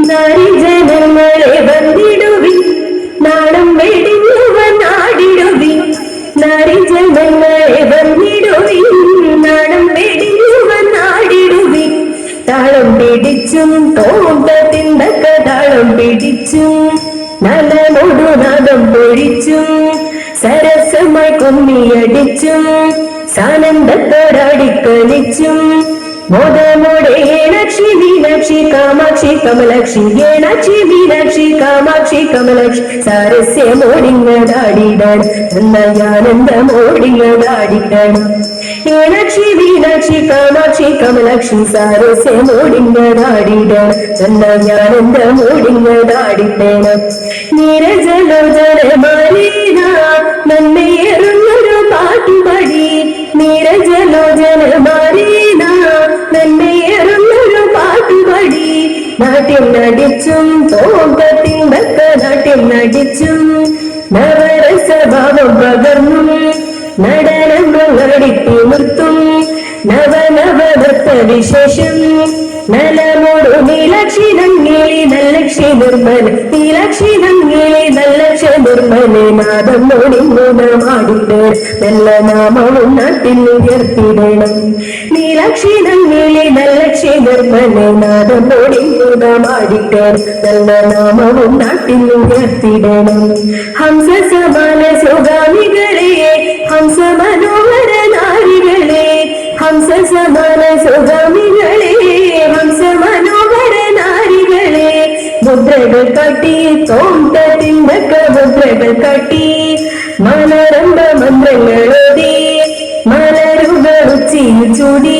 നാരിജനങ്ങളെ വന്നിടുവിൻ, നാണം വെടിഞ്ഞുവനാടിടുവിൻ. നാരിജനങ്ങളെ വന്നിടുവിൻ, നാണം വെടിഞ്ഞുവനാടിടുവിൻ. താളം പിടിച്ചും തോട്ടത്തിന്തക്ക താളം പിടിച്ചും നലമൊടു നാദം പൊഴിച്ചും സരസമായി കുമ്മിയടിച്ചും സാനന്ദത്തോടാടിക്കളിച്ചും മോദമോടെ ഏണാക്ഷി മീനാക്ഷി കാമാക്ഷി കമലാക്ഷി ഏണാക്ഷി മീനാക്ഷി കാമാക്ഷി കമലാക്ഷി സാരസ്യമോടിങ്ങടാടിടാൻ നന്നയാനന്ദമോടിങ്ങടാടിടാൻ. ഏണാക്ഷി മീനാക്ഷി കാമാക്ഷി കമലാക്ഷി സാരസ്യമോടിങ്ങടാടിടാൻ നന്നയാനന്ദമോടിങ്ങടാടിടേണം. നീരജലോചനമാലീന നന്മയേറുന്നൊരു പാട്ടുപടി, നീരജലോചനമാലീന നന്മയേറുന്നൊരു പാട്ടുപടി. നാട്യം നടിച്ചും തോട്ടത്തിന്തക്ക നാട്യം നടിച്ചും നവരസഭാവം പകർന്നും നടനങ്ങളടിത്തിമിർത്തും നവനവനൃത്ത വിശേഷം നലമോടു നീലാക്ഷി നങ്ങിളി നല്ലക്ഷി നിർമ്മല നീലാക്ഷി നങ്ങിളി നല്ലക്ഷ നിർമ്മല നാദം നോടിങ്ങുണമാടിട നല്ല നാമവും നാട്ടിൽ ഉയർത്തിടണം. നീലാക്ഷി നങ്ങിളി നല്ലക്ഷി നിർമ്മല നാദം നോടിങ്ങുണമാടിട നല്ല നാമവും നാട്ടിൽ ഉയർത്തിടണം. ഹംസ സമാന സുഗാമികളെ ഹംസ മനോഹര നാരികളെ, ഹംസ സമാന സുഗാമികളെ ഹംസ മനോഹര നാരികളെ. മുദ്രകൾ കാട്ടി തോട്ടത്തിന്തക്ക മുദ്രകൾ കാട്ടി മലരംഭ മന്ത്രങ്ങളോടി മലരുകൾ ഉച്ചിയിൽ ചൂടി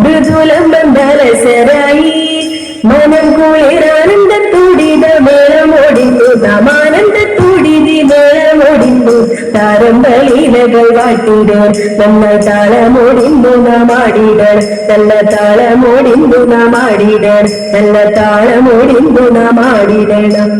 മൃദുലം ബന്ധരസരായി മനം കുളിരാനന്ദത്തോടിത മേളമോടിന്നു നാമാനന്ദത്തോടിതി മേളമോടിന്നു താരമ്പലീലകൾ വാട്ടിടർ നല്ല താളമോടിന്നു നാമാടിടർ നല്ല താളമോടിന്നു നാമാടിടർ നല്ല താളമോടിന്നു നാമാടിടണം.